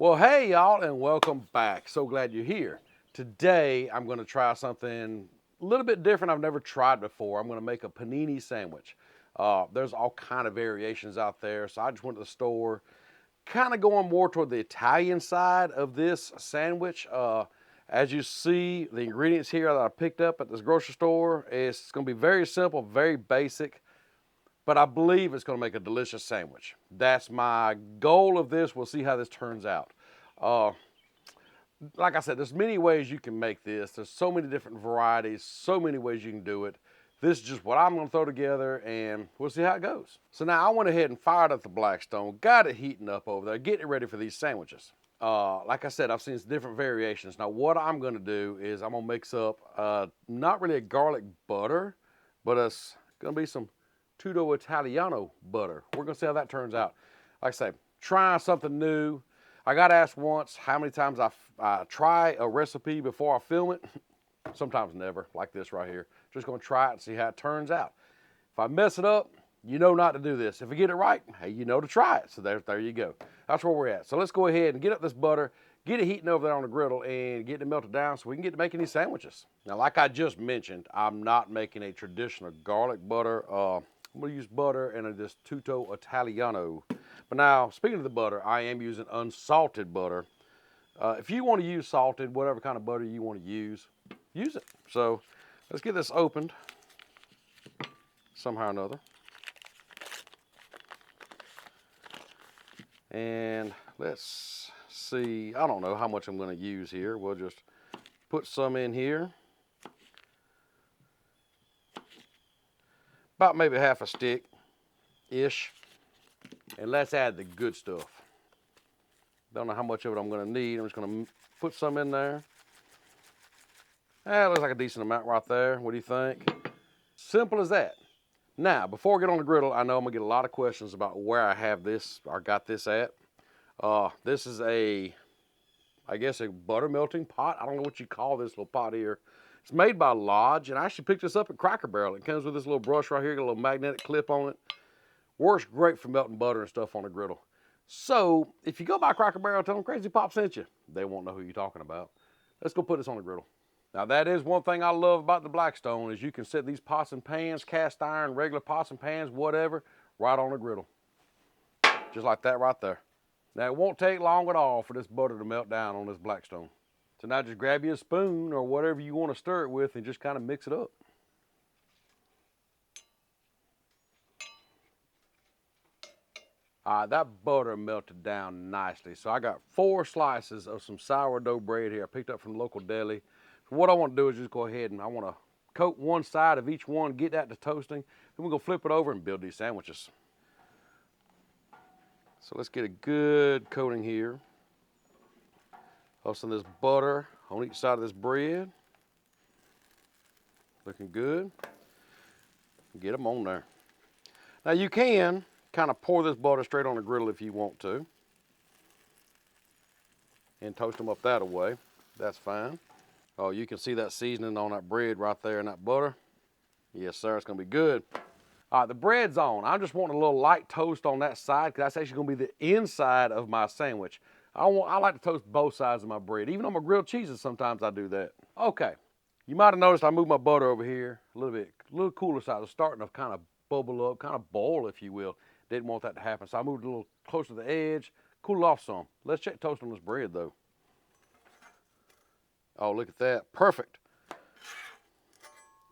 Well, hey y'all, and welcome back. So glad you're here. Today, I'm gonna try something a little bit different I've never tried before. I'm gonna make a panini sandwich. There's all kind of variations out there, so I just went to the store, kind of going more toward the Italian side of this sandwich. As you see, the ingredients here that I picked up at this grocery store, it's gonna be very simple, very basic, but I believe it's gonna make a delicious sandwich. That's my goal of this. We'll see how this turns out. Like I said, there's many ways you can make this. There's so many different varieties, so many ways you can do it. This is just what I'm gonna throw together and we'll see how it goes. So now I went ahead and fired up the Blackstone, got it heating up over there, getting it ready for these sandwiches. Like I said, I've seen different variations. Now what I'm gonna do is I'm gonna mix up, not really a garlic butter, but it's gonna be some Tutto Italiano butter. We're gonna see how that turns out. Like I say, trying something new. I got asked once how many times I try a recipe before I film it. Sometimes never, like this right here. Just gonna try it and see how it turns out. If I mess it up, you know not to do this. If I get it right, hey, you know to try it. So there you go. That's where we're at. So let's go ahead and get up this butter, get it heating over there on the griddle, and get it melted down so we can get to making these sandwiches. Now, like I just mentioned, I'm not making a traditional garlic butter. I'm gonna use butter and this Tutto Italiano. But now, speaking of the butter, I am using unsalted butter. If you want to use salted, whatever kind of butter you want to use it. So let's get this opened somehow or another. And let's see, I don't know how much I'm going to use here. We'll just put some in here. About maybe half a stick-ish. And let's add the good stuff. Don't know how much of it I'm gonna need. I'm just gonna put some in there. That looks like a decent amount right there. What do you think? Simple as that. Now, before I get on the griddle, I know I'm gonna get a lot of questions about where I have this or got this at. This is I guess a butter melting pot. I don't know what you call this little pot here. It's made by Lodge, and I actually picked this up at Cracker Barrel. It comes with this little brush right here, got a little magnetic clip on it. Works great for melting butter and stuff on the griddle. So if you go by Cracker Barrel, tell them Crazy Pop sent you. They won't know who you're talking about. Let's go put this on the griddle. Now that is one thing I love about the Blackstone is you can set these pots and pans, cast iron, regular pots and pans, whatever, right on the griddle. Just like that right there. Now it won't take long at all for this butter to melt down on this Blackstone. So now just grab you a spoon or whatever you want to stir it with and just kind of mix it up. That butter melted down nicely. So I got 4 slices of some sourdough bread here I picked up from the local deli. So what I want to do is just go ahead and I want to coat one side of each one, get that to toasting, then we're going to flip it over and build these sandwiches. So let's get a good coating here of some of this butter on each side of this bread. Looking good. Get them on there. Now you can kind of pour this butter straight on the griddle if you want to. And toast them up that way. That's fine. Oh, you can see that seasoning on that bread right there in that butter. Yes, sir, it's gonna be good. All right, the bread's on. I'm just wanting a little light toast on that side because that's actually gonna be the inside of my sandwich. I like to toast both sides of my bread. Even on my grilled cheeses, sometimes I do that. Okay, you might have noticed I moved my butter over here a little cooler side. It's starting to kind of bubble up, kind of boil, if you will. Didn't want that to happen, so I moved a little closer to the edge, cool it off some. Let's check toast on this bread, though. Oh, look at that. Perfect.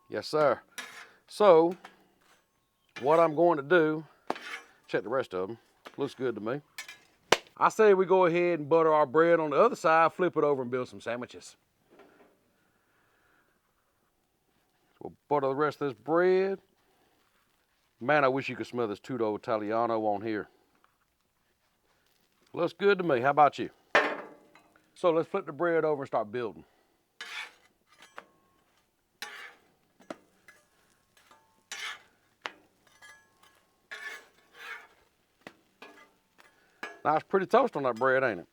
Yes, sir. So, what I'm going to do, check the rest of them. Looks good to me. I say we go ahead and butter our bread on the other side, flip it over and build some sandwiches. So we'll butter the rest of this bread. Man, I wish you could smell this Tutto Italiano on here. Looks good to me. How about you? So let's flip the bread over and start building. Nice pretty toast on that bread, ain't it?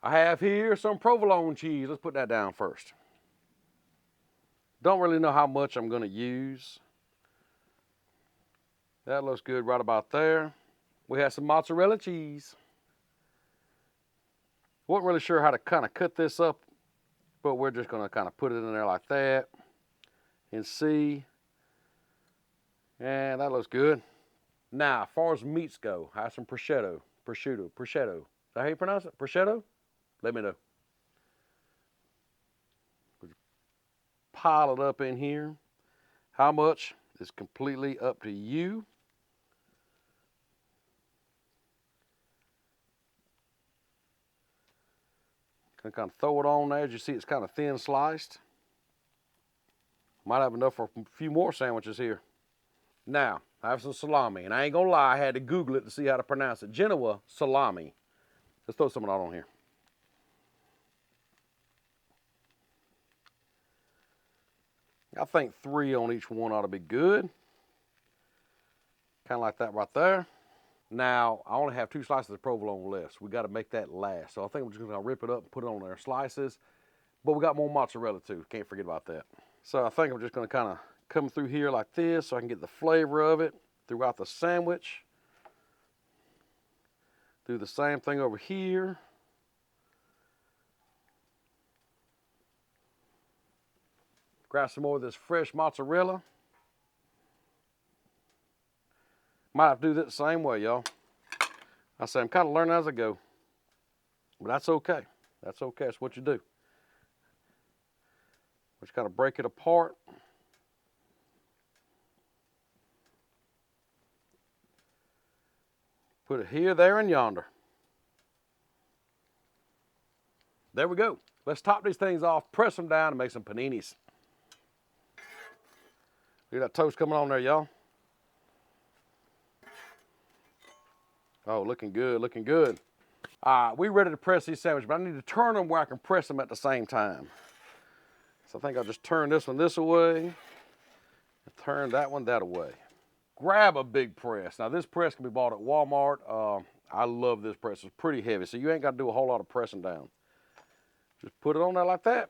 I have here some provolone cheese. Let's put that down first. Don't really know how much I'm gonna use. That looks good right about there. We have some mozzarella cheese. Wasn't really sure how to kind of cut this up, but we're just gonna kind of put it in there like that and see. And that looks good. Now, as far as meats go, I have some prosciutto. Is that how you pronounce it? Prosciutto? Let me know. Pile it up in here. How much is completely up to you. Gonna kind of throw it on there. As you see, it's kind of thin sliced. Might have enough for a few more sandwiches here. Now, I have some salami, and I ain't gonna lie, I had to Google it to see how to pronounce it. Genoa Salami. Let's throw some of that on here. I think 3 on each one ought to be good. Kind of like that right there. Now, I only have 2 slices of provolone left. We got to make that last. So I think we're just going to rip it up and put it on there slices. But we got more mozzarella too. Can't forget about that. So I think I'm just going to kind of come through here like this so I can get the flavor of it throughout the sandwich. Do the same thing over here. Grab some more of this fresh mozzarella. Might have to do that the same way, y'all. I say I'm kind of learning as I go. But that's okay. That's okay. That's what you do. Just kind of break it apart. Put it here, there, and yonder. There we go. Let's top these things off, press them down, and make some paninis. Look at that toast coming on there, y'all. Oh, looking good, looking good. We're ready to press these sandwiches, but I need to turn them where I can press them at the same time. So I think I'll just turn this one this way, and turn that one that way. Grab a big press. Now this press can be bought at Walmart. I love this press, it's pretty heavy, so you ain't got to do a whole lot of pressing down. Just put it on there like that.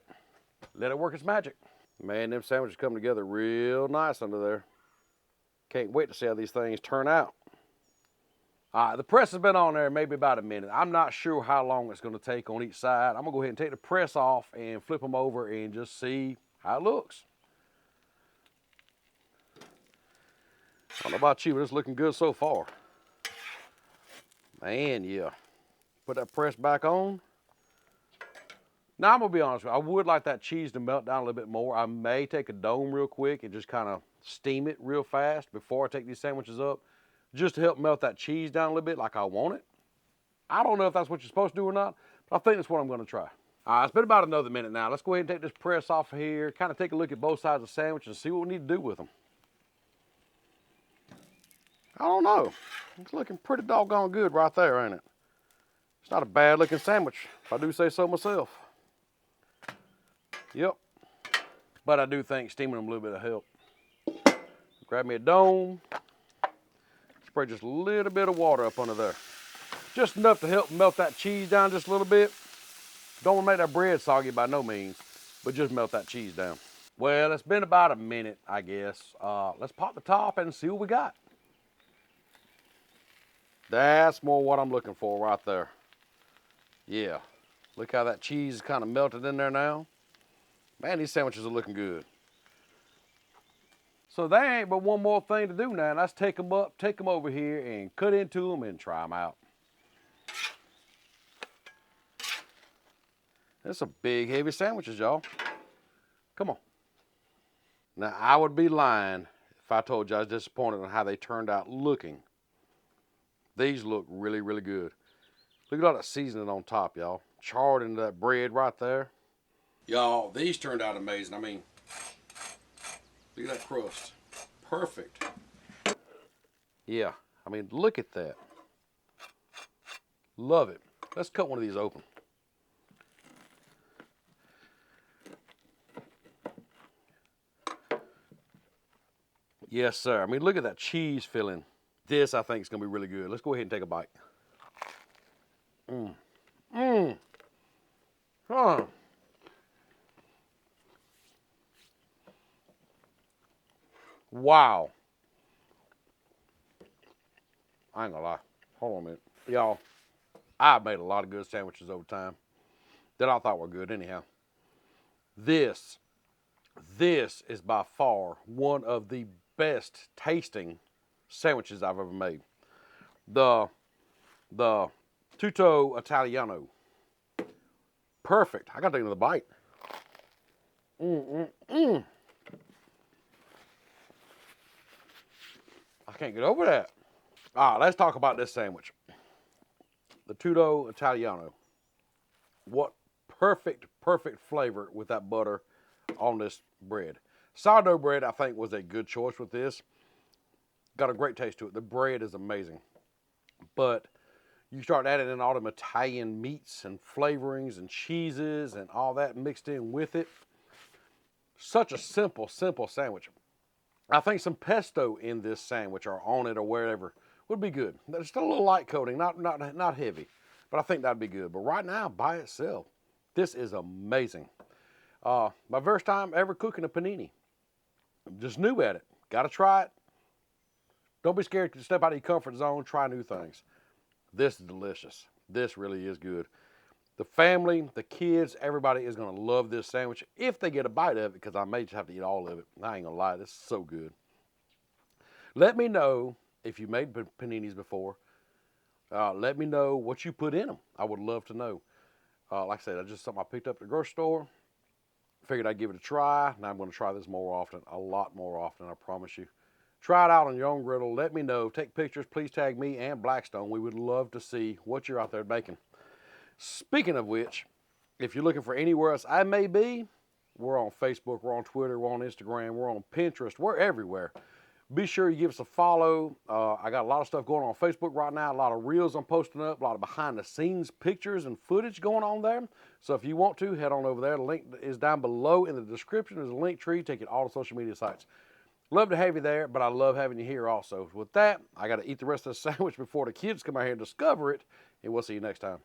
Let it work its magic. Man, them sandwiches come together real nice under there. Can't wait to see how these things turn out. The press has been on there maybe about a minute. I'm not sure how long it's going to take on each side. I'm going to go ahead and take the press off and flip them over and just see how it looks. I don't know about you, but it's looking good so far. Man, yeah. Put that press back on. Now, I'm going to be honest with you. I would like that cheese to melt down a little bit more. I may take a dome real quick and just kind of steam it real fast before I take these sandwiches up, just to help melt that cheese down a little bit like I want it. I don't know if that's what you're supposed to do or not, but I think that's what I'm going to try. It's been about another minute now. Let's go ahead and take this press off here, kind of take a look at both sides of the sandwich and see what we need to do with them. I don't know. It's looking pretty doggone good right there, ain't it? It's not a bad looking sandwich, if I do say so myself. Yep. But I do think steaming them a little bit of help. Grab me a dome. Spray just a little bit of water up under there. Just enough to help melt that cheese down just a little bit. Don't want to make that bread soggy by no means, but just melt that cheese down. Well, it's been about a minute, I guess. Let's pop the top and see what we got. That's more what I'm looking for right there. Yeah. Look how that cheese is kind of melted in there now. Man, these sandwiches are looking good. So there ain't but one more thing to do now, and that's take them up, take them over here, and cut into them and try them out. That's some big, heavy sandwiches, y'all. Come on. Now, I would be lying if I told you I was disappointed on how they turned out looking. These look really, really good. Look at all that seasoning on top, y'all. Charred into that bread right there. Y'all, these turned out amazing. I mean, look at that crust. Perfect. Yeah, I mean, look at that. Love it. Let's cut one of these open. Yes, sir. I mean, look at that cheese filling. This, I think, is going to be really good. Let's go ahead and take a bite. Huh. Wow. I ain't gonna lie. Hold on a minute. Y'all, I've made a lot of good sandwiches over time. that I thought were good anyhow. This is by far one of the best tasting sandwiches I've ever made. The Tutto Italiano. Perfect. I gotta take another bite. I can't get over that. All right, let's talk about this sandwich. The Tutto Italiano. What perfect flavor with that butter on this bread. Sourdough bread, I think, was a good choice with this. Got a great taste to it. The bread is amazing. But you start adding in all them Italian meats and flavorings and cheeses and all that mixed in with it. Such a simple sandwich. I think some pesto in this sandwich or on it or wherever would be good. There's still a little light coating, not heavy, but I think that'd be good. But right now, by itself, this is amazing. My first time ever cooking a panini. I'm just new at it. Got to try it. Don't be scared to step out of your comfort zone. Try new things. This is delicious. This really is good. The family, the kids, everybody is going to love this sandwich if they get a bite of it, because I may just have to eat all of it. I ain't going to lie. This is so good. Let me know if you made paninis before. Let me know what you put in them. I would love to know. Like I said, that's just something I picked up at the grocery store. Figured I'd give it a try. Now I'm going to try this more often, a lot more often, I promise you. Try it out on your own griddle. Let me know. Take pictures. Please tag me and Blackstone. We would love to see what you're out there baking. Speaking of which, if you're looking for anywhere else I may be, we're on Facebook, we're on Twitter, we're on Instagram, we're on Pinterest, we're everywhere. Be sure you give us a follow. I got a lot of stuff going on Facebook right now, a lot of reels I'm posting up, a lot of behind the scenes pictures and footage going on there. So if you want to, head on over there. The link is down below in the description. There's a link tree, take you to all the social media sites. Love to have you there, but I love having you here also. With that, I got to eat the rest of the sandwich before the kids come out here and discover it, and we'll see you next time.